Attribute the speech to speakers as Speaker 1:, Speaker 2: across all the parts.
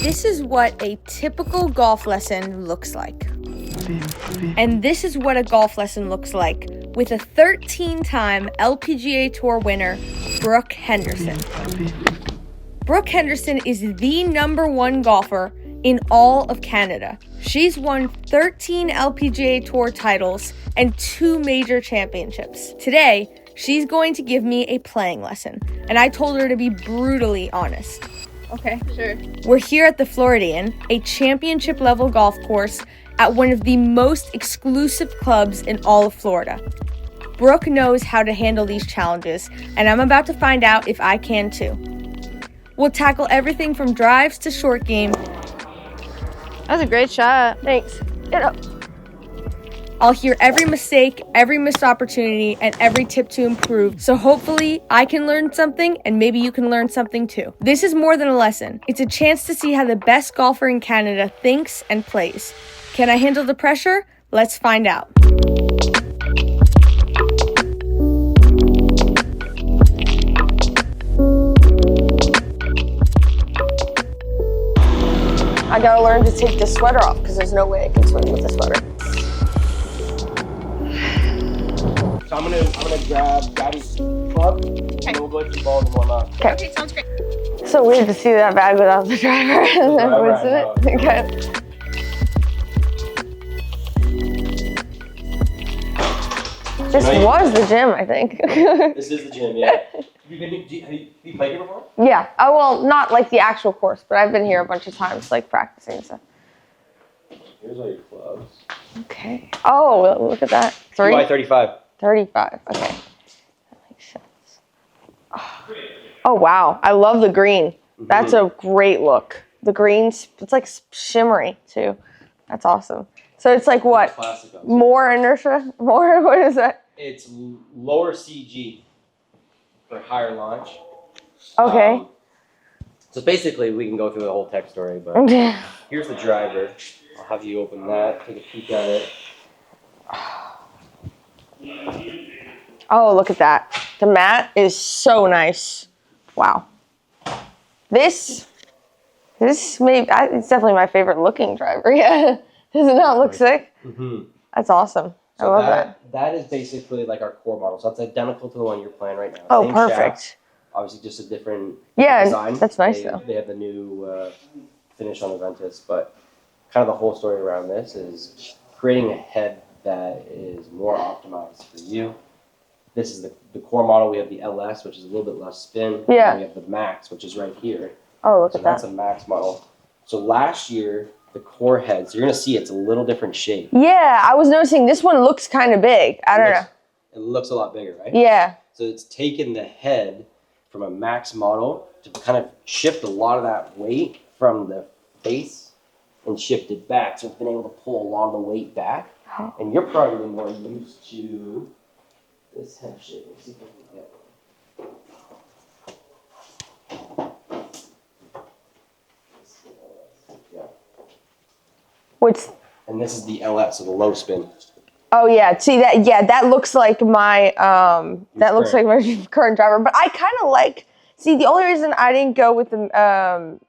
Speaker 1: This is what a typical golf lesson looks like. And this is what a golf lesson looks like with a 13-time LPGA Tour winner, Brooke Henderson. Brooke Henderson is the #1 golfer in all of Canada. She's won 13 LPGA Tour titles and 2 major championships. Today, she's going to give me a playing lesson, and I told her to be brutally honest.
Speaker 2: Okay, sure.
Speaker 1: We're here at the Floridian, a championship-level golf course at one of the most exclusive clubs in all of Florida. Brooke knows how to handle these challenges, and I'm about to find out if I can too. We'll tackle everything from drives to short game.
Speaker 2: That was a great shot.
Speaker 1: Thanks. Get up. I'll hear every mistake, every missed opportunity, and every tip to improve. So hopefully I can learn something and maybe you can learn something too. This is more than a lesson. It's a chance to see how the best golfer in Canada thinks and plays. Can I handle the pressure? Let's find out. I gotta learn to take this sweater off because there's no way I can swim with the sweater.
Speaker 3: So I'm gonna grab Gabby's club, and then we'll go through balls and whatnot.
Speaker 2: Okay, sounds great.
Speaker 1: So weird to see that bag without the driver, and then
Speaker 3: driver,
Speaker 1: what's it? Okay. This was the gym, I think.
Speaker 3: This is the gym, yeah. Have you played here before?
Speaker 1: Yeah. Oh, well, not like the actual course, but I've been here a bunch of times, like practicing and stuff.
Speaker 3: Here's all your clubs.
Speaker 1: Okay. Oh, look at that.
Speaker 3: 35.
Speaker 1: 35. Okay. That makes sense. Oh, wow. I love the green. That's a great look. The green's, it's like shimmery too. That's awesome. So it's like what? More inertia? More? What is that?
Speaker 3: It's lower CG for higher launch.
Speaker 1: Okay.
Speaker 3: So basically, we can go through the whole tech story, but here's the driver. I'll have you open that, take a peek at it.
Speaker 1: Oh, look at that. The mat is so nice. Wow. This maybe, it's definitely my favorite looking driver. Yeah. Does it not look sick?
Speaker 3: Mm-hmm.
Speaker 1: That's awesome.
Speaker 3: So
Speaker 1: I love that.
Speaker 3: That is basically like our core model. So that's identical to the one you're playing right now.
Speaker 1: Oh,
Speaker 3: Same
Speaker 1: perfect.
Speaker 3: shaft, obviously just a different
Speaker 1: Yeah,
Speaker 3: design.
Speaker 1: that's nice though.
Speaker 3: They have the new finish on the Ventus, but kind of the whole story around this is creating a head that is more optimized for you. This is the core model. We have the LS, which is a little bit less spin.
Speaker 1: Yeah.
Speaker 3: And we have the Max, which is right here.
Speaker 1: Oh, look
Speaker 3: So
Speaker 1: at
Speaker 3: that's
Speaker 1: that.
Speaker 3: a Max model. So last year, the core head, so you're going to see it's a little different shape.
Speaker 1: Yeah, I was noticing this one looks kind of big. I don't know.
Speaker 3: It looks a lot bigger, right?
Speaker 1: Yeah.
Speaker 3: So it's taken the head from a Max model to kind of shift a lot of that weight from the face and shift it back. So it's been able to pull a lot of the weight back.
Speaker 1: Oh.
Speaker 3: And you're probably more used to this head shape. Let's see if I can get one. Yeah.
Speaker 1: What's?
Speaker 3: And this is the LS, so the low spin.
Speaker 1: Oh yeah. See that? Yeah, that looks like my looks like my current driver. But I kind of like. See, the only reason I didn't go with the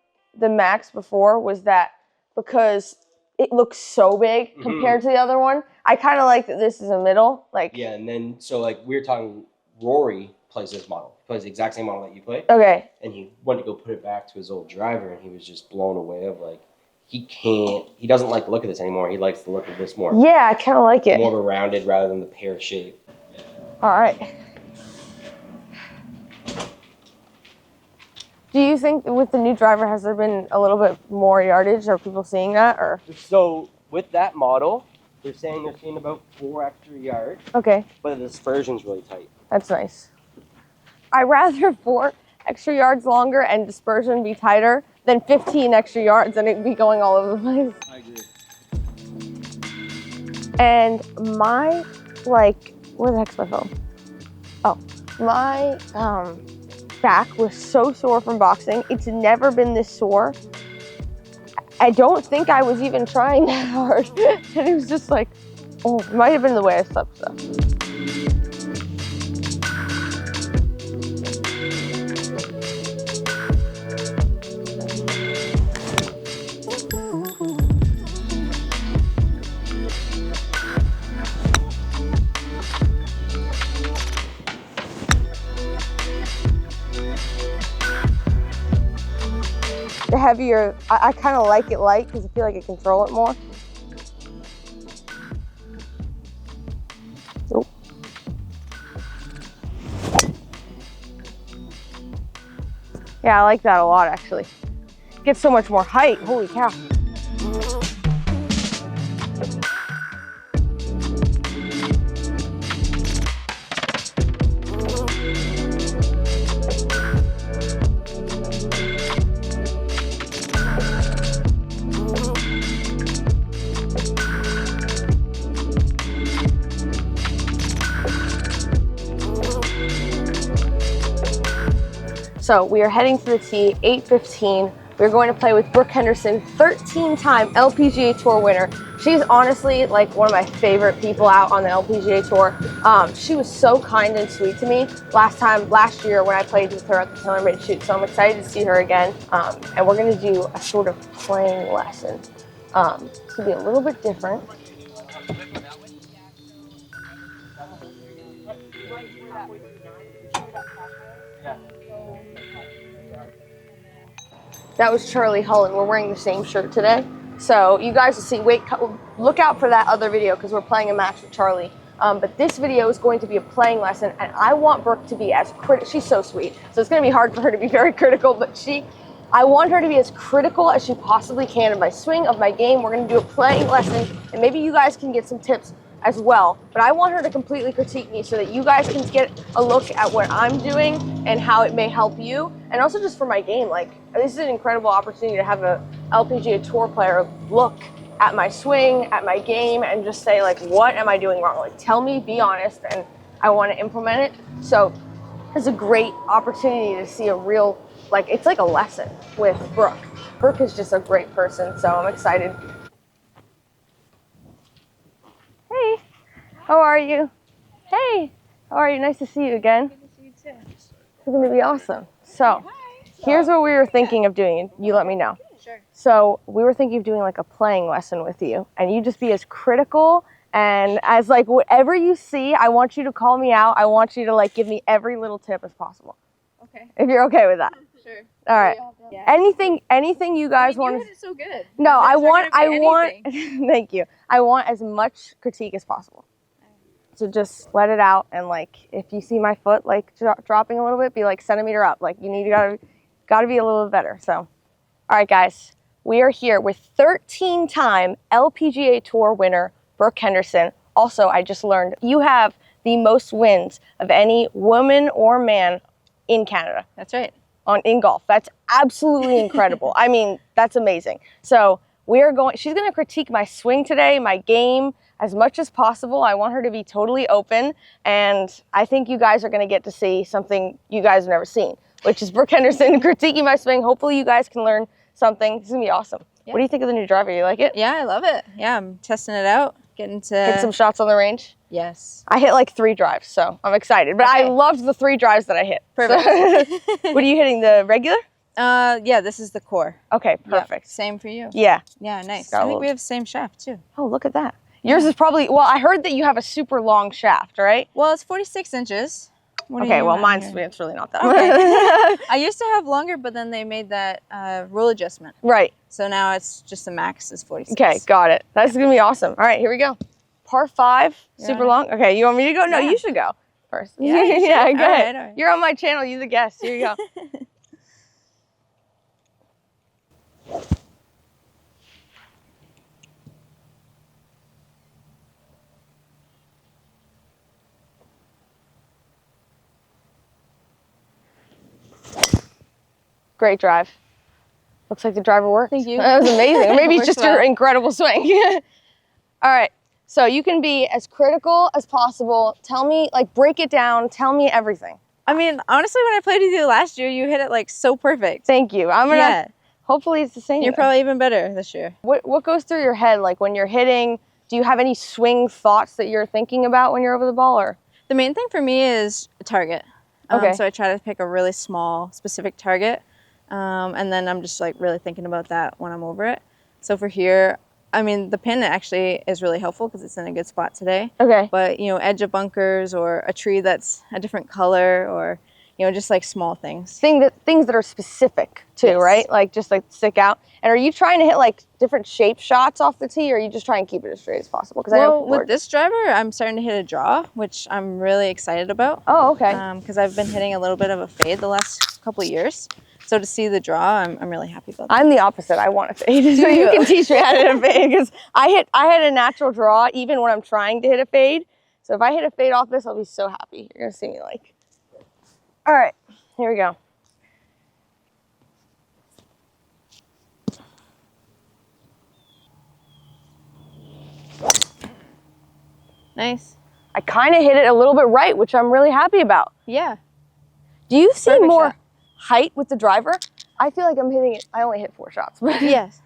Speaker 1: Max before was that because it looks so big compared to the other one. I kind of like that this is a middle. Like.
Speaker 3: Yeah, and then so like we were talking, Rory plays this model. He plays the exact same model that you play.
Speaker 1: Okay.
Speaker 3: And he went to go put it back to his old driver, and he was just blown away of like, he doesn't like the look of this anymore. He likes the look of this more.
Speaker 1: Yeah, I kind of like it.
Speaker 3: More of a rounded rather than the pear shape.
Speaker 1: All right. Do you think with the new driver, has there been a little bit more yardage? Are people seeing that, or?
Speaker 3: So with that model, they're saying they're seeing about 4 extra yards,
Speaker 1: Okay,
Speaker 3: but the dispersion's really tight.
Speaker 1: that's nice. I'd rather 4 extra yards longer and dispersion be tighter than 15 extra yards and it be going all over the place.
Speaker 3: I agree.
Speaker 1: And my, like, where the heck's my phone? Oh, my back was so sore from boxing. It's never been this sore. I don't think I was even trying that hard. And it was just like, oh, it might have been the way I slept though. heavier. I kind of like it light because I feel like I control it more. Nope. Yeah, I like that a lot actually. Gets so much more height, holy cow. So we are heading to the tee, 8:15. We're going to play with Brooke Henderson, 13-time LPGA Tour winner. She's honestly like one of my favorite people out on the LPGA Tour. She was so kind and sweet to me last year when I played with her at the tournament shoot. So I'm excited to see her again. And we're going to do a sort of playing lesson. It's going to be a little bit different. That was Charlie Hullen. We're wearing the same shirt today. So you guys will see, look out for that other video because we're playing a match with Charlie. But this video is going to be a playing lesson and I want Brooke to be as critical. She's so sweet. So it's going to be hard for her to be very critical, but I want her to be as critical as she possibly can of my swing, of my game. We're going to do a playing lesson and maybe you guys can get some tips as well. But I want her to completely critique me so that you guys can get a look at what I'm doing and how it may help you. And also just for my game, like this is an incredible opportunity to have a LPGA Tour player look at my swing, at my game, and just say like, what am I doing wrong? Like tell me, be honest, and I want to implement it. So it's a great opportunity to see a real, like it's like a lesson with Brooke. Brooke is just a great person, so I'm excited. Hey, how are you? Hey, how are you? Nice to see you again.
Speaker 2: Good to see you too.
Speaker 1: It's gonna be awesome. So, here's what we were thinking of doing. You let me know.
Speaker 2: Sure.
Speaker 1: So, we were thinking of doing like a playing lesson with you, and you just be as critical and as like whatever you see, I want you to call me out. I want you to like give me every little tip as possible.
Speaker 2: Okay.
Speaker 1: If you're okay with that.
Speaker 2: Sure.
Speaker 1: All right.
Speaker 2: Yeah.
Speaker 1: Anything you guys want
Speaker 2: You
Speaker 1: to.
Speaker 2: did it so good.
Speaker 1: No, I want.
Speaker 2: Anything.
Speaker 1: Thank you. I want as much critique as possible. So just let it out, and like if you see my foot like dropping a little bit, be like centimeter up. Like you need to gotta be a little bit better. So, all right, guys, we are here with 13-time LPGA Tour winner Brooke Henderson. Also, I just learned you have the most wins of any woman or man in Canada.
Speaker 2: That's right.
Speaker 1: In golf. That's absolutely incredible. I mean, that's amazing. So she's going to critique my swing today, my game, as much as possible. I want her to be totally open, and I think you guys are going to get to see something you guys have never seen, which is Brooke Henderson critiquing my swing. Hopefully you guys can learn something. It's going to be awesome. Yeah. What do you think of the new driver? You like it?
Speaker 2: Yeah, I love it. Yeah, I'm testing it out.
Speaker 1: Get some shots on the range?
Speaker 2: Yes.
Speaker 1: I hit like 3 drives, so I'm excited. But okay. I loved the 3 drives that I hit.
Speaker 2: Perfect.
Speaker 1: So, what are you hitting, the regular?
Speaker 2: Yeah, this is the core.
Speaker 1: Okay, perfect.
Speaker 2: Yep. Same for you.
Speaker 1: Yeah.
Speaker 2: Yeah, nice. I think we have the same shaft too.
Speaker 1: Oh, look at that. Yours is probably, well, I heard that you have a super long shaft, right?
Speaker 2: Well, it's 46 inches.
Speaker 1: Okay, well, it's really not that.
Speaker 2: Okay. I used to have longer, but then they made that rule adjustment.
Speaker 1: Right.
Speaker 2: So now it's just the max is 46.
Speaker 1: Okay, got it. That's going to be awesome. All right, here we go. Par 5, super long. Okay, you want me to go? No, you should go first.
Speaker 2: Yeah,
Speaker 1: yeah, go ahead.
Speaker 2: All right.
Speaker 1: You're on my channel. You're the guest. Here you go. Great drive. Looks like the driver worked.
Speaker 2: Thank you.
Speaker 1: That was amazing. Maybe it's just your incredible swing. All right. So you can be as critical as possible. Tell me, like, break it down. Tell me everything.
Speaker 2: I mean, honestly, when I played with you last year, you hit it like so perfect.
Speaker 1: Thank you. I'm gonna. Hopefully, it's the same.
Speaker 2: You're probably even better this year.
Speaker 1: What goes through your head, like when you're hitting? Do you have any swing thoughts that you're thinking about when you're over the ball, or?
Speaker 2: The main thing for me is a target.
Speaker 1: Okay.
Speaker 2: So I try to pick a really small, specific target. And then I'm just like really thinking about that when I'm over it. So for here, I mean, the pin actually is really helpful because it's in a good spot today.
Speaker 1: Okay.
Speaker 2: But, you know, edge of bunkers or a tree that's a different color or, just like small things.
Speaker 1: Things that are specific too,
Speaker 2: Yes.
Speaker 1: right? Like just like stick out. And are you trying to hit like different shape shots off the tee, or are you just trying to keep it as straight as possible? Because I know people
Speaker 2: With this driver, I'm starting to hit a draw, which I'm really excited about.
Speaker 1: Oh, okay.
Speaker 2: Because I've been hitting a little bit of a fade the last couple of years. So to see the draw, I'm really happy about that.
Speaker 1: I'm the opposite. I want a fade. So you can teach me how to hit a fade, because I hit a natural draw even when I'm trying to hit a fade. So if I hit a fade off this, I'll be so happy. You're gonna see me like. All right, here we go.
Speaker 2: Nice.
Speaker 1: I kind of hit it a little bit right, which I'm really happy about.
Speaker 2: Yeah.
Speaker 1: Do you see
Speaker 2: Perfect
Speaker 1: more
Speaker 2: shot.
Speaker 1: height with the driver? I feel like I'm hitting it. I only hit 4 shots. But
Speaker 2: Yes.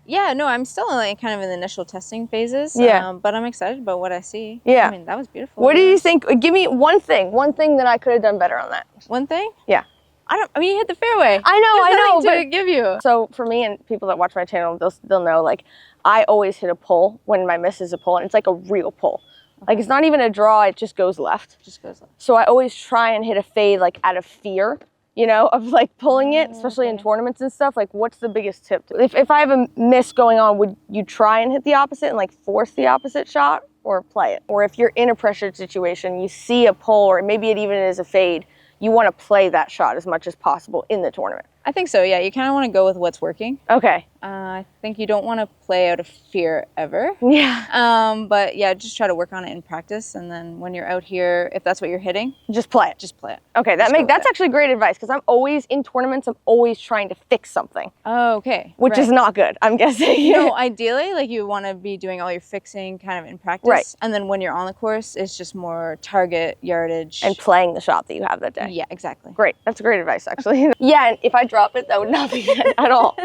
Speaker 2: Yeah, no, I'm still like kind of in the initial testing phases.
Speaker 1: Yeah.
Speaker 2: But I'm excited about what I see.
Speaker 1: Yeah.
Speaker 2: I mean, that was beautiful.
Speaker 1: What do you think? Give me one thing that I could have done better on that.
Speaker 2: One thing?
Speaker 1: Yeah.
Speaker 2: I mean, you hit the fairway.
Speaker 1: I know,
Speaker 2: There's nothing to give you.
Speaker 1: So for me and people that watch my channel, they'll know, like, I always hit a pull when my miss is a pull, and it's like a real pull. Like, it's not even a draw, it just goes left.
Speaker 2: Just goes left.
Speaker 1: So I always try and hit a fade, like, out of fear, of like pulling it, especially in tournaments and stuff. Like, what's the biggest tip? If I have a miss going on, would you try and hit the opposite and like force the opposite shot, or play it? Or if you're in a pressured situation, you see a pull, or maybe it even is a fade, you want to play that shot as much as possible in the tournament.
Speaker 2: I think so, yeah. You kind of want to go with what's working.
Speaker 1: Okay.
Speaker 2: I think you don't want to play out of fear ever.
Speaker 1: Yeah.
Speaker 2: But yeah, just try to work on it in practice. And then when you're out here, if that's what you're hitting,
Speaker 1: Just play it.
Speaker 2: just play it.
Speaker 1: Okay, that's actually great advice, because I'm always in tournaments, I'm always trying to fix something,
Speaker 2: Oh, okay.
Speaker 1: which is not good, I'm guessing.
Speaker 2: No, ideally, like you want to be doing all your fixing kind of in practice.
Speaker 1: Right.
Speaker 2: And then when you're on the course, it's just more target, yardage.
Speaker 1: And playing the shot that you have that day.
Speaker 2: yeah, exactly.
Speaker 1: Great, that's great advice, actually. Yeah, and if I drop it, that would not be good at all.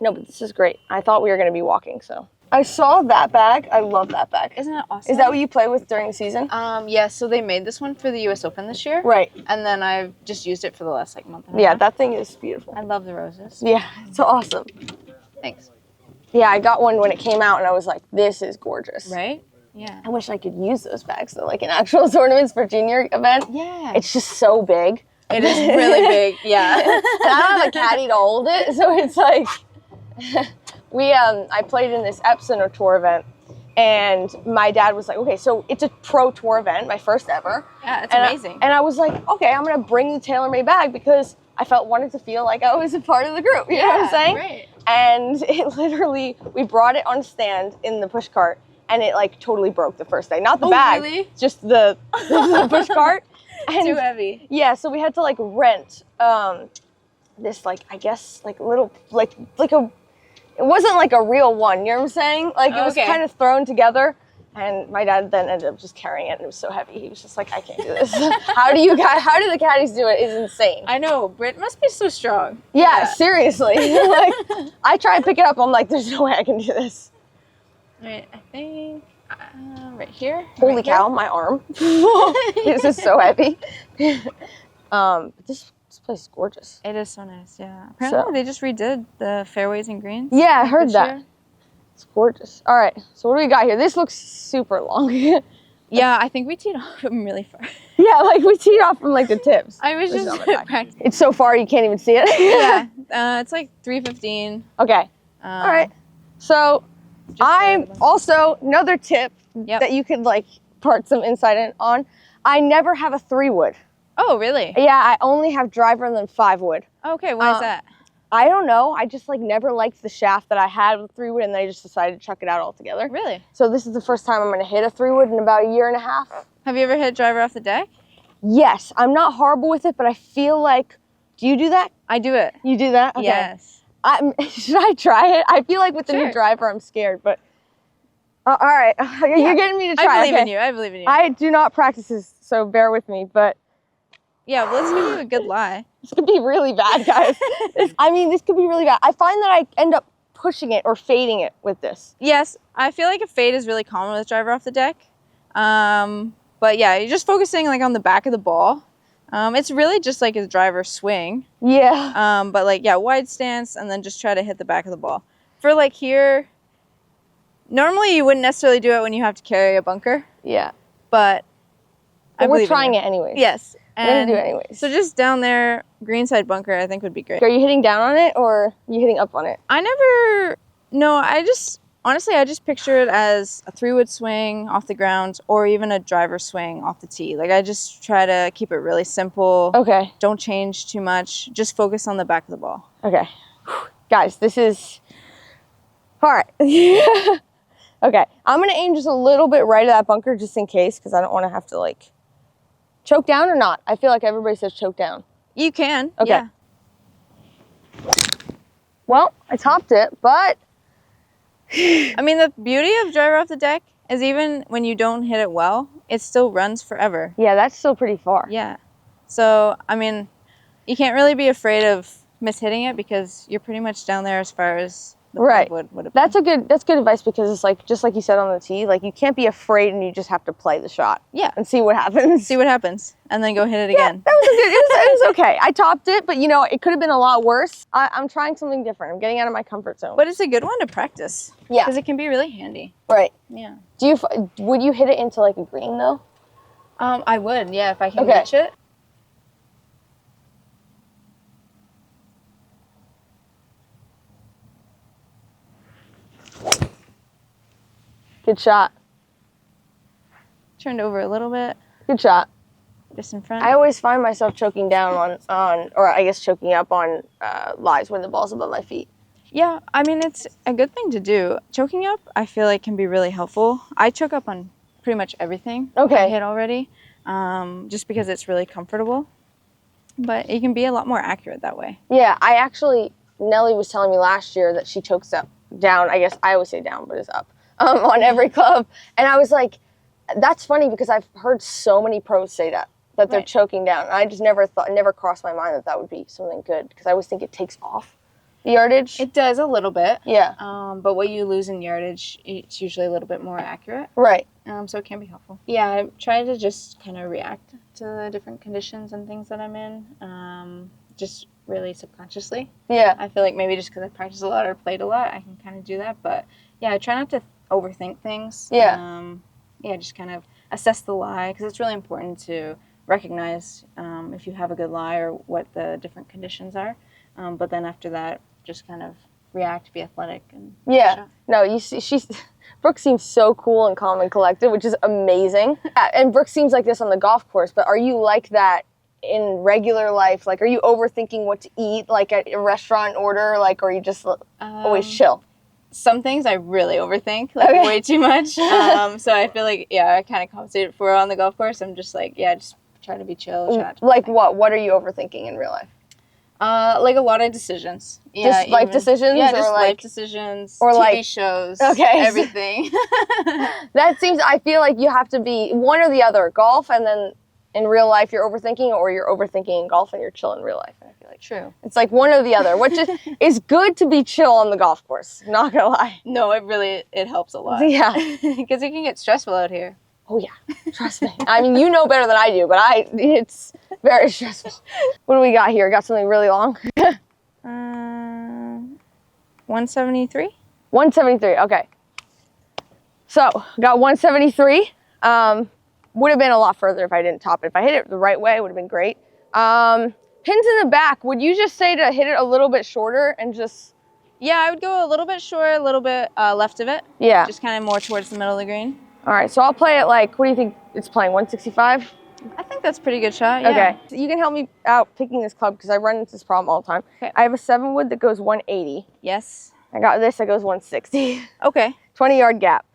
Speaker 1: No, but this is great. I thought we were going to be walking, so. I saw that bag. I love that bag.
Speaker 2: Isn't that awesome?
Speaker 1: Is that what you play with during the season?
Speaker 2: Yeah, so they made this one for the US Open this year.
Speaker 1: Right.
Speaker 2: And then I've just used it for the last like month and a
Speaker 1: Yeah,
Speaker 2: half.
Speaker 1: that thing is beautiful.
Speaker 2: I love the roses.
Speaker 1: Yeah, it's awesome.
Speaker 2: Thanks.
Speaker 1: Yeah, I got one when it came out, and I was like, this is gorgeous.
Speaker 2: Right? Yeah.
Speaker 1: I wish I could use those bags, though, like in actual tournaments for junior event.
Speaker 2: Yeah.
Speaker 1: It's just so big.
Speaker 2: It is really big, yeah.
Speaker 1: And I don't have a caddy to hold it, so it's like, I played in this Epson tour event, and my dad was like, okay, so it's a pro tour event, my first ever.
Speaker 2: Yeah, it's
Speaker 1: And
Speaker 2: amazing.
Speaker 1: and I was like, okay, I'm gonna bring the TaylorMade bag, because I wanted to feel like I was a part of the group, you know what I'm saying?
Speaker 2: Right.
Speaker 1: And it literally, we brought it on a stand in the push cart, and it like totally broke the first day. Not the bag,
Speaker 2: really?
Speaker 1: just the push cart. And
Speaker 2: Too heavy.
Speaker 1: yeah, so we had to like rent this like, I guess like little like a, it wasn't like a real one, you know what I'm saying? Like it was
Speaker 2: Okay.
Speaker 1: kind of thrown together, and my dad then ended up just carrying it, and it was so heavy. He was just like, I can't do this. How do the caddies do it? It's insane.
Speaker 2: I know, Britt must be so strong.
Speaker 1: Yeah, seriously. Like I try to pick it up, I'm like, there's no way I can do this.
Speaker 2: Right, I think right here.
Speaker 1: Holy
Speaker 2: right
Speaker 1: cow, my arm. This is so heavy. This place is gorgeous.
Speaker 2: Here. It is so nice, yeah. Apparently they just redid the fairways and greens.
Speaker 1: Yeah, I heard
Speaker 2: this
Speaker 1: that.
Speaker 2: year.
Speaker 1: It's gorgeous. All right, so what do we got here? This looks super long.
Speaker 2: Yeah, it's think we teed off from really far.
Speaker 1: Yeah, like we teed off from like the tips.
Speaker 2: I was
Speaker 1: This is
Speaker 2: just
Speaker 1: on my back.
Speaker 2: practicing.
Speaker 1: It's so far you can't even see it.
Speaker 2: Yeah, it's like 3:15.
Speaker 1: Okay. All right. So I'm also another tip
Speaker 2: Yep.
Speaker 1: that you could like part some insight on. I never have a 3-wood.
Speaker 2: Oh, really?
Speaker 1: Yeah, I only have driver and then 5-wood.
Speaker 2: Okay, why is that?
Speaker 1: I don't know. I just like never liked the shaft that I had with 3-wood, and then I just decided to chuck it out altogether.
Speaker 2: Really?
Speaker 1: So this is the first time I'm going to hit a 3-wood in about a year and a half.
Speaker 2: Have you ever hit driver off the deck?
Speaker 1: Yes, I'm not horrible with it, but I feel like, do you do that?
Speaker 2: I do it.
Speaker 1: You do that? Okay.
Speaker 2: Yes.
Speaker 1: Should I try it? I feel like with the new
Speaker 2: Sure.
Speaker 1: driver, I'm scared, but all right. You're getting me to try.
Speaker 2: I believe
Speaker 1: Okay.
Speaker 2: in you. I believe in you.
Speaker 1: I do not practice this, so bear with me, but
Speaker 2: Yeah, well, let's give you a good lie.
Speaker 1: this could be really bad, guys. This could be really bad. I find that I end up pushing it or fading it with this.
Speaker 2: Yes, I feel like a fade is really common with driver off the deck. But yeah, you're just focusing like on the back of the ball. It's really just like a driver swing.
Speaker 1: Yeah.
Speaker 2: But like, yeah, wide stance and then just try to hit the back of the ball. For like here, normally you wouldn't necessarily do it when you have to carry a bunker.
Speaker 1: Yeah.
Speaker 2: But
Speaker 1: But we're
Speaker 2: believe in
Speaker 1: trying
Speaker 2: you.
Speaker 1: it anyways.
Speaker 2: Yes.
Speaker 1: We're going
Speaker 2: And
Speaker 1: to do it anyways.
Speaker 2: so just down there, greenside bunker, I think would be great.
Speaker 1: Are you hitting down on it or are you hitting up on it?
Speaker 2: Honestly, I just picture it as a 3-wood swing off the ground or even a driver swing off the tee. Like, I just try to keep it really simple.
Speaker 1: Okay.
Speaker 2: Don't change too much. Just focus on the back of the ball.
Speaker 1: Okay. Guys, this is... All right. Okay. I'm going to aim just a little bit right of that bunker just in case because I don't want to have to, like, choke down or not. I feel like everybody says choke down.
Speaker 2: You can.
Speaker 1: Okay.
Speaker 2: Yeah.
Speaker 1: Well, I topped it, but...
Speaker 2: I mean, the beauty of driver off the deck is even when you don't hit it well, it still runs forever.
Speaker 1: Yeah, that's still pretty far.
Speaker 2: Yeah. So, I mean, you can't really be afraid of mishitting it because you're pretty much down there as far as the
Speaker 1: Right.
Speaker 2: would have
Speaker 1: That's good advice because it's like, just like you said on the tee, like you can't be afraid and you just have to play the shot.
Speaker 2: Yeah.
Speaker 1: And see what happens.
Speaker 2: See what happens and then go hit it
Speaker 1: Yeah,
Speaker 2: again.
Speaker 1: that was a good, it was okay. I topped it, but you know, it could have been a lot worse. I'm trying something different. I'm getting out of my comfort zone.
Speaker 2: But it's a good one to practice.
Speaker 1: Yeah.
Speaker 2: Because it can be really handy.
Speaker 1: Right.
Speaker 2: Yeah.
Speaker 1: Would you hit it into like a green though?
Speaker 2: I would, yeah, if I can
Speaker 1: Okay.
Speaker 2: reach it.
Speaker 1: Good shot.
Speaker 2: Turned over a little bit,
Speaker 1: Good shot.
Speaker 2: just in front.
Speaker 1: I always find myself choking down on or I guess choking up on lies when the ball's above my feet.
Speaker 2: Yeah, I mean, it's a good thing to do. Choking up, I feel like can be really helpful. I choke up on pretty much everything
Speaker 1: Okay.
Speaker 2: I hit already, just because it's really comfortable. But it can be a lot more accurate that way.
Speaker 1: Yeah, Nellie was telling me last year that she chokes up down. I guess I always say down, but it's up on every club. And I was like, that's funny because I've heard so many pros say that they're
Speaker 2: Right.
Speaker 1: choking down. And I just never crossed my mind that would be something good because I always think it takes off the yardage.
Speaker 2: It does a little bit.
Speaker 1: Yeah.
Speaker 2: But what you lose in yardage, it's usually a little bit more accurate.
Speaker 1: Right.
Speaker 2: So it can be helpful. Yeah, I try to just kind of react to the different conditions and things that I'm in, just really subconsciously.
Speaker 1: Yeah.
Speaker 2: I feel like maybe just because I practice a lot or played a lot, I can kind of do that. But yeah, I try not to overthink things.
Speaker 1: Yeah.
Speaker 2: Yeah, just kind of assess the lie because it's really important to recognize if you have a good lie or what the different conditions are. But then after that, just kind of react, be athletic, and
Speaker 1: Yeah.
Speaker 2: shot.
Speaker 1: No, you see, Brooke seems so cool and calm and collected, which is amazing. Yeah, and Brooke seems like this on the golf course, but are you like that in regular life? Like, are you overthinking what to eat, like at a restaurant order, like, or are you just always chill?
Speaker 2: Some things I really overthink, like
Speaker 1: Okay.
Speaker 2: way too much. So I feel like, yeah, I kind of compensate for it on the golf course. I'm just like, yeah, just try to be chill. Chat.
Speaker 1: Like what? What are you overthinking in real life?
Speaker 2: Like a lot of decisions.
Speaker 1: Just life decisions?
Speaker 2: Yeah,
Speaker 1: or
Speaker 2: just
Speaker 1: like,
Speaker 2: life decisions,
Speaker 1: or
Speaker 2: TV
Speaker 1: like-
Speaker 2: shows,
Speaker 1: Okay.
Speaker 2: everything.
Speaker 1: That seems, I feel like you have to be one or the other. Golf and then in real life you're overthinking, or you're overthinking in golf and you're chill in real life. And I feel like
Speaker 2: True.
Speaker 1: it's like one or the other, which is good to be chill on the golf course. Not gonna lie.
Speaker 2: No, it helps a lot.
Speaker 1: Yeah.
Speaker 2: Because it can get stressful out here.
Speaker 1: Oh yeah, trust me. I mean, you know better than I do, but it's very stressful. What do we got here? Got something really long?
Speaker 2: 173.
Speaker 1: 173. Okay. So got 173. Would have been a lot further if I didn't top it. If I hit it the right way, it would have been great. Pins in the back. Would you just say to hit it a little bit shorter and just?
Speaker 2: Yeah, I would go a little bit short, a little bit left of it.
Speaker 1: Yeah.
Speaker 2: Just kind of more towards the middle of the green.
Speaker 1: All right. So I'll play it like. What do you think it's playing? 165.
Speaker 2: I think that's a pretty good shot. Yeah.
Speaker 1: Okay. So you can help me out picking this club because I run into this problem all the time.
Speaker 2: Okay.
Speaker 1: I have a 7-wood that goes 180.
Speaker 2: Yes.
Speaker 1: I got this that goes 160.
Speaker 2: Okay.
Speaker 1: 20-yard gap.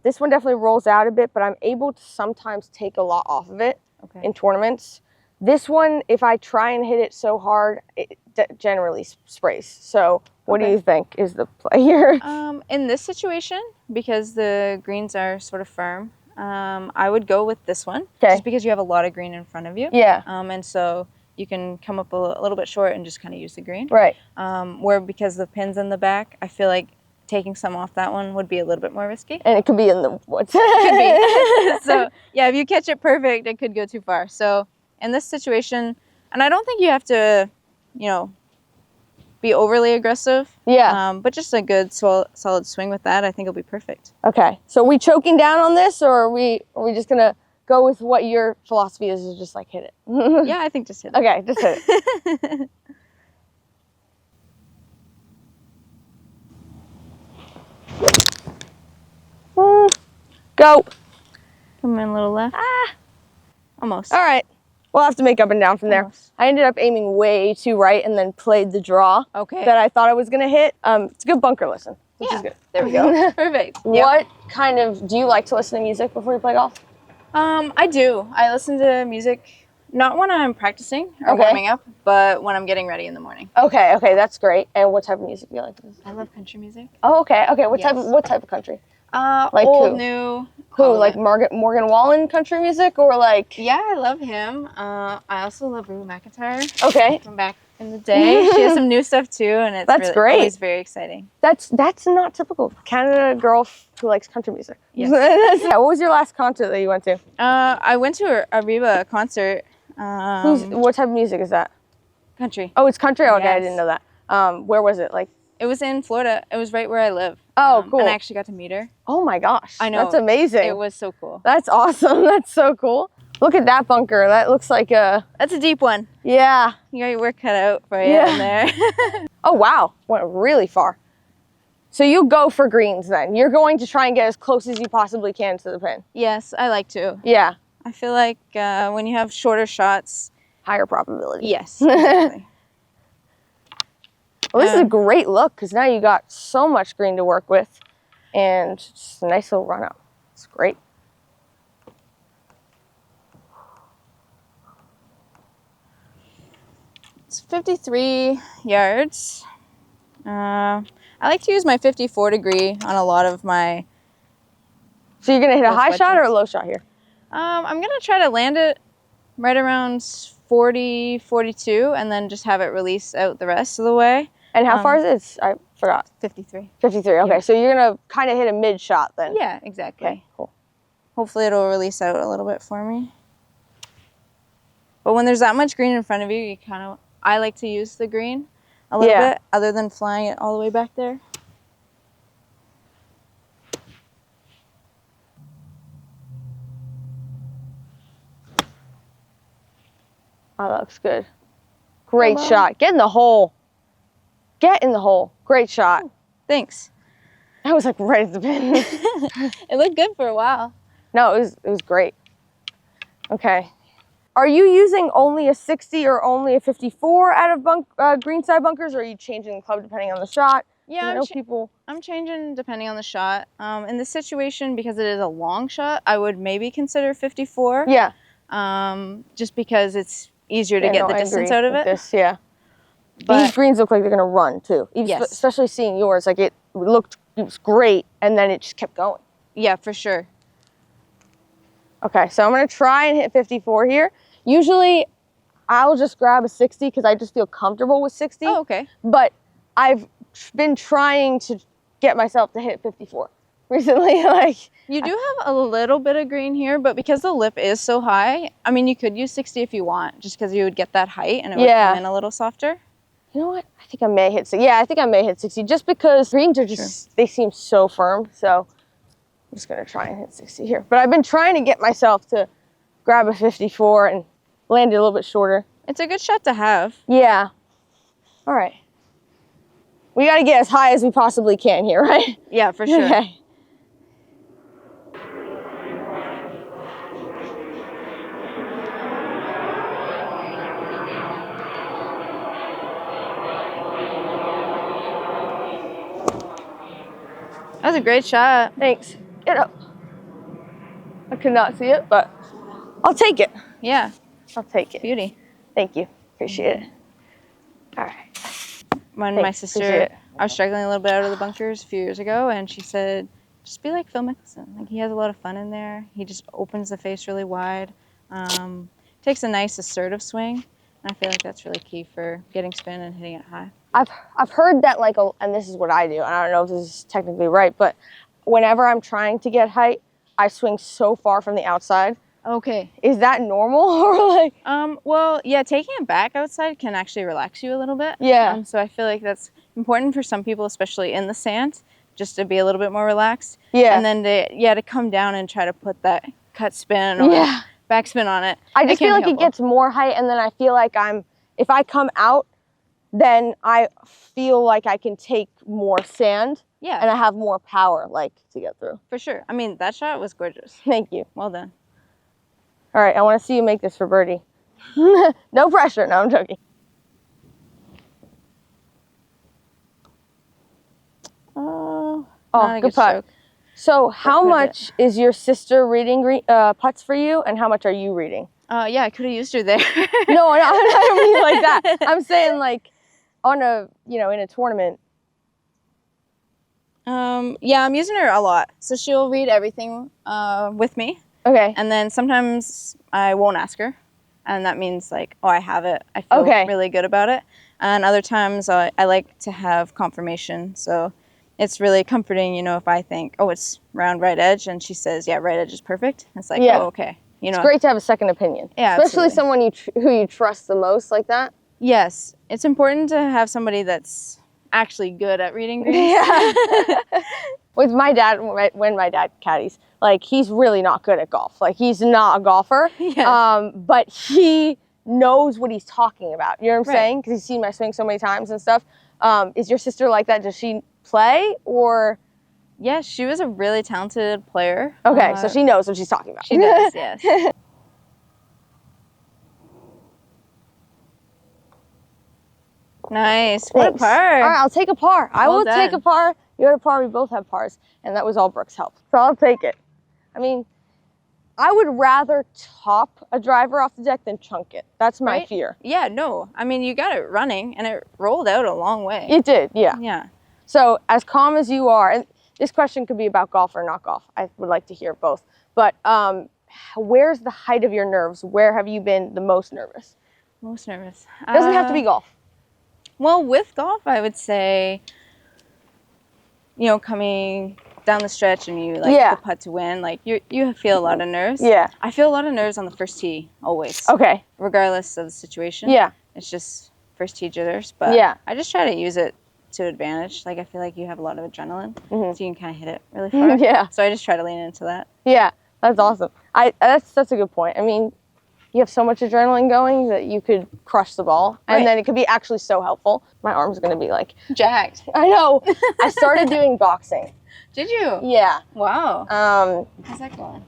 Speaker 1: This one definitely rolls out a bit, but I'm able to sometimes take a lot off of it
Speaker 2: Okay.
Speaker 1: in tournaments. This one, if I try and hit it so hard, it generally sprays. So what do
Speaker 2: Okay.
Speaker 1: you think is the play here?
Speaker 2: In this situation, because the greens are sort of firm, I would go with this one.
Speaker 1: Okay.
Speaker 2: Just because you have a lot of green in front of you.
Speaker 1: Yeah,
Speaker 2: And so you can come up a little bit short and just kind of use the green.
Speaker 1: right.
Speaker 2: Where because the pin's in the back, I feel like taking some off that one would be a little bit more risky.
Speaker 1: And it could be in the woods.
Speaker 2: Could be. So yeah, if you catch it perfect, it could go too far. So in this situation, and I don't think you have to, be overly aggressive.
Speaker 1: Yeah.
Speaker 2: But just a good solid swing with that, I think it'll be perfect.
Speaker 1: Okay. So are we choking down on this, or are we just gonna go go with what your philosophy is just like hit it.
Speaker 2: Yeah, I think just hit it.
Speaker 1: Okay, just hit it. Go.
Speaker 2: Come in a little left. Almost.
Speaker 1: All right. We'll have to make up and down from there.
Speaker 2: Almost.
Speaker 1: I ended up aiming way too right and then played the draw
Speaker 2: Okay.
Speaker 1: that I thought I was going to hit. It's a good bunker listen, which is good.
Speaker 2: There we go. Perfect.
Speaker 1: What kind of, do you like to listen to music before you play golf?
Speaker 2: I do. I listen to music not when I'm practicing or
Speaker 1: Okay.
Speaker 2: warming up, but when I'm getting ready in the morning.
Speaker 1: Okay, that's great. And what type of music do you like to listen to?
Speaker 2: I love country music.
Speaker 1: Oh, okay. What
Speaker 2: Yes.
Speaker 1: type of country?
Speaker 2: Like
Speaker 1: who?
Speaker 2: old, new.
Speaker 1: Who,
Speaker 2: all of
Speaker 1: like
Speaker 2: it.
Speaker 1: Morgan Wallen country music or like?
Speaker 2: Yeah, I love him. I also love Rue McEntire
Speaker 1: Okay.
Speaker 2: from back in the day. She has some new stuff too, and it's
Speaker 1: That's great.
Speaker 2: always very exciting.
Speaker 1: That's not typical. Canada girl who likes country music.
Speaker 2: Yes.
Speaker 1: Yeah, what was your last concert that you went to?
Speaker 2: I went to a Reba concert.
Speaker 1: What type of music is that?
Speaker 2: Country.
Speaker 1: Oh, it's country? Okay, I
Speaker 2: Yes.
Speaker 1: didn't know that. Where was it? Like,
Speaker 2: It was in Florida. It was right where I live.
Speaker 1: Oh, cool.
Speaker 2: And I actually got to meet her.
Speaker 1: oh my gosh.
Speaker 2: I know.
Speaker 1: That's amazing.
Speaker 2: It was so cool.
Speaker 1: That's awesome. That's so cool. Look at that bunker. That looks like a,
Speaker 2: That's a deep one.
Speaker 1: yeah.
Speaker 2: You got your work cut out for you
Speaker 1: Yeah.
Speaker 2: in there.
Speaker 1: Oh, wow. Went really far. So you go for greens then. You're going to try and get as close as you possibly can to the pin.
Speaker 2: Yes, I like to.
Speaker 1: Yeah.
Speaker 2: I feel like when you have shorter shots,
Speaker 1: Higher probability.
Speaker 2: yes, exactly.
Speaker 1: Well, this is a great look because now you got so much green to work with and just a nice little run up. It's great.
Speaker 2: It's 53 yards. I like to use my 54 degree on a lot of my.
Speaker 1: So you're going to hit a
Speaker 2: Those
Speaker 1: high shot or a
Speaker 2: wedges.
Speaker 1: low shot here?
Speaker 2: I'm gonna try to land it right around 40, 42, and then just have it release out the rest of the way.
Speaker 1: And how far is it? I forgot.
Speaker 2: 53.
Speaker 1: 53. Okay, so you're going to kind of hit a mid shot then.
Speaker 2: Yeah, exactly.
Speaker 1: Okay, cool.
Speaker 2: Hopefully it'll release out a little bit for me. But when there's that much green in front of you, I like to use the green a little
Speaker 1: Yeah.
Speaker 2: bit, other than flying it all the way back there.
Speaker 1: Oh, that looks good. Great
Speaker 2: Hello.
Speaker 1: shot. Get in the hole. Get in the hole. Great shot.
Speaker 2: Thanks.
Speaker 1: That was like right at the pin.
Speaker 2: It looked good for a while.
Speaker 1: No, it was great. Okay. Are you using only a 60 or only a 54 out of greenside bunkers, or are you changing the club depending on the shot?
Speaker 2: Yeah,
Speaker 1: I know people.
Speaker 2: I'm changing depending on the shot. In this situation, because it is a long shot, I would maybe consider 54.
Speaker 1: Yeah.
Speaker 2: Just because it's easier to
Speaker 1: Yeah,
Speaker 2: get
Speaker 1: no,
Speaker 2: the
Speaker 1: I
Speaker 2: distance
Speaker 1: agree
Speaker 2: out of
Speaker 1: with
Speaker 2: it.
Speaker 1: This, yeah.
Speaker 2: But-
Speaker 1: These greens look like they're gonna run too.
Speaker 2: Yes.
Speaker 1: Especially seeing yours, like it was great, and then it just kept going.
Speaker 2: Yeah, for sure.
Speaker 1: Okay, so I'm gonna try and hit 54 here. Usually, I'll just grab a 60 because I just feel comfortable with 60.
Speaker 2: Oh, okay.
Speaker 1: But I've been trying to get myself to hit 54 recently. Like,
Speaker 2: You do have a little bit of green here, but because the lip is so high, I mean, you could use 60 if you want, just because you would get that height and it would
Speaker 1: Yeah.
Speaker 2: come in a little softer.
Speaker 1: you know what? I think I may hit 60. Yeah, I think I may hit 60 just because greens are just, they seem so firm. So I'm just gonna try and hit 60 here. But I've been trying to get myself to grab a 54 and land it a little bit shorter.
Speaker 2: It's a good shot to have.
Speaker 1: Yeah. All right. We got to get as high as we possibly can here, right?
Speaker 2: Yeah, for sure.
Speaker 1: Okay.
Speaker 2: That was a great shot.
Speaker 1: Thanks. Get up. I could not see it, but I'll take it.
Speaker 2: Yeah,
Speaker 1: I'll take it.
Speaker 2: beauty.
Speaker 1: Thank you. Appreciate it. All right.
Speaker 2: When
Speaker 1: Thanks,
Speaker 2: my
Speaker 1: appreciate
Speaker 2: sister,
Speaker 1: it.
Speaker 2: I was struggling a little bit out of the bunkers a few years ago, and she said, just be like Phil Mickelson. Like, he has a lot of fun in there. He just opens the face really wide. Takes a nice assertive swing, and I feel like that's really key for getting spin and hitting it high.
Speaker 1: I've heard that, like, and this is what I do, and I don't know if this is technically right, but whenever I'm trying to get height, I swing so far from the outside.
Speaker 2: Okay.
Speaker 1: Is that normal or like?
Speaker 2: Well, yeah, taking it back outside can actually relax you a little bit.
Speaker 1: Yeah.
Speaker 2: So I feel like that's important for some people, especially in the sand, just to be a little bit more relaxed.
Speaker 1: Yeah.
Speaker 2: And then to come down and try to put that cut spin or backspin on it.
Speaker 1: I just
Speaker 2: can
Speaker 1: feel
Speaker 2: be
Speaker 1: like it
Speaker 2: helpful.
Speaker 1: gets more height, and then I feel like if I come out, then I feel like I can take more sand.
Speaker 2: Yeah.
Speaker 1: And I have more power, like, to get through.
Speaker 2: For sure. I mean, that shot was gorgeous.
Speaker 1: Thank you.
Speaker 2: Well done.
Speaker 1: All right, I want to see you make this for birdie. No pressure. No, I'm joking.
Speaker 2: Not a
Speaker 1: Good putt.
Speaker 2: stroke.
Speaker 1: So how
Speaker 2: put it.
Speaker 1: much is your sister reading putts for you, and how much are you reading?
Speaker 2: Yeah, I could have used her there.
Speaker 1: No, I don't mean like that. I'm saying like on a, in a tournament.
Speaker 2: Yeah, I'm using her a lot. So she'll read everything with me.
Speaker 1: Okay.
Speaker 2: And then sometimes I won't ask her. And that means like, oh, I have it. I feel really good about it. And other times I like to have confirmation. So it's really comforting, if I think, oh, it's round right edge. And she says, yeah, right edge is perfect. It's like, oh, okay.
Speaker 1: It's great to have a second opinion.
Speaker 2: Yeah,
Speaker 1: especially
Speaker 2: absolutely.
Speaker 1: someone who you trust the most like that.
Speaker 2: Yes. It's important to have somebody that's actually good at reading greens.
Speaker 1: Yeah. With my dad, when my dad caddies, like, he's really not good at golf. Like, he's not a golfer.
Speaker 2: Yes.
Speaker 1: But he knows what he's talking about. You know what I'm saying? Because he's seen my swing so many times and stuff. Is your sister like that? Does she play or?
Speaker 2: Yeah, she was a really talented player.
Speaker 1: Okay, so she knows what she's talking about.
Speaker 2: She does, yes. Nice. What a par.
Speaker 1: All right, I'll take a par. I will
Speaker 2: done.
Speaker 1: take a par. You had a par. We both have pars. And that was all Brooke's help. So I'll take it. I mean, I would rather top a driver off the deck than chunk it. That's my fear.
Speaker 2: Yeah, no. I mean, you got it running, and it rolled out a long way.
Speaker 1: It did, yeah.
Speaker 2: Yeah.
Speaker 1: So as calm as you are, and this question could be about golf or not golf. I would like to hear both. But where's the height of your nerves? Where have you been the most nervous?
Speaker 2: Most nervous.
Speaker 1: It doesn't have to be golf.
Speaker 2: Well, with golf, I would say, coming down the stretch and you the putt to win, like you feel a lot of nerves.
Speaker 1: Yeah.
Speaker 2: I feel a lot of nerves on the first tee always.
Speaker 1: Okay.
Speaker 2: Regardless of the situation.
Speaker 1: Yeah.
Speaker 2: It's just first tee jitters, but I just try to use it to advantage. Like, I feel like you have a lot of adrenaline, so you can kind of hit it really far.
Speaker 1: Yeah.
Speaker 2: So I just try to lean into that.
Speaker 1: Yeah, that's awesome. That's a good point. I mean, you have so much adrenaline going that you could crush the ball, and then it could be actually so helpful. My arm's gonna be like
Speaker 2: jacked.
Speaker 1: I know. I started doing boxing.
Speaker 2: Did you?
Speaker 1: Yeah.
Speaker 2: Wow. How's that going?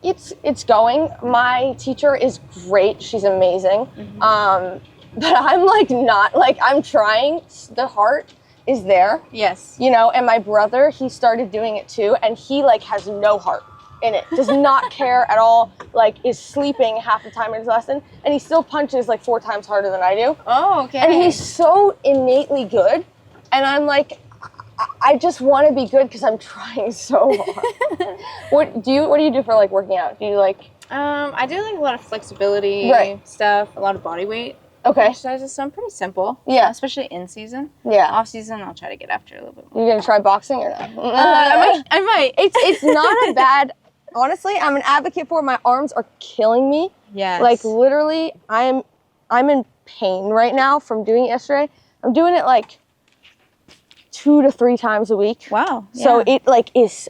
Speaker 1: It's going. My teacher is great. She's amazing. But I'm I'm trying. The heart is there.
Speaker 2: Yes.
Speaker 1: And my brother, he started doing it too, and he has no heart in it. Does not care at all. Is sleeping half the time in his lesson, and he still punches 4 times harder than I do.
Speaker 2: Oh, okay.
Speaker 1: And he's so innately good, and I'm like, I just want to be good because I'm trying so hard. What do you do for working out? Do you
Speaker 2: I do a lot of flexibility stuff, a lot of body weight exercises. So I'm pretty simple.
Speaker 1: Yeah.
Speaker 2: Especially in season.
Speaker 1: Yeah.
Speaker 2: Off season, I'll try to get after it a little bit more.
Speaker 1: You gonna try boxing or not?
Speaker 2: I might.
Speaker 1: It's not a bad. Honestly, I'm an advocate for it. My arms are killing me.
Speaker 2: Yes.
Speaker 1: Literally, I'm in pain right now from doing it yesterday. I'm doing it 2 to 3 times a week.
Speaker 2: Wow.
Speaker 1: So it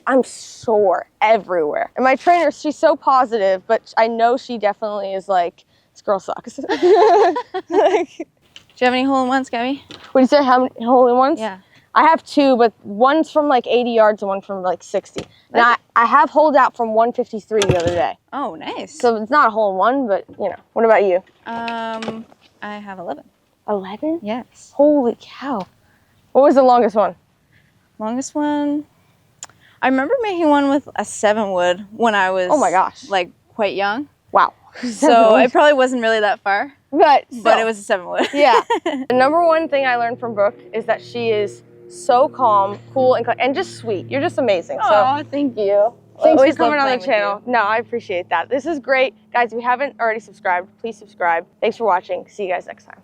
Speaker 1: I'm sore everywhere. And my trainer, she's so positive, but I know she definitely is this girl sucks. Do
Speaker 2: you have any hole-in-ones, Gabby?
Speaker 1: What do you say? How many hole-in-ones?
Speaker 2: Yeah.
Speaker 1: I have 2, but one's from 80 yards and one from 60. Now I have holed out from 153 the other day.
Speaker 2: Oh, nice.
Speaker 1: So it's not a hole-in-one, but What about you?
Speaker 2: I have 11.
Speaker 1: 11?
Speaker 2: Yes.
Speaker 1: Holy cow. What was the longest one?
Speaker 2: Longest one? I remember making one with a 7-wood when I was
Speaker 1: oh my gosh,
Speaker 2: quite young.
Speaker 1: Wow.
Speaker 2: So it probably wasn't really that far.
Speaker 1: But
Speaker 2: it was a 7-wood.
Speaker 1: Yeah. The number one thing I learned from Brooke is that she is so calm, cool, and just sweet. You're just amazing.
Speaker 2: Oh, thank you.
Speaker 1: Thanks for coming on the channel. No, I appreciate that. This is great. Guys, if you haven't already subscribed, please subscribe. Thanks for watching. See you guys next time.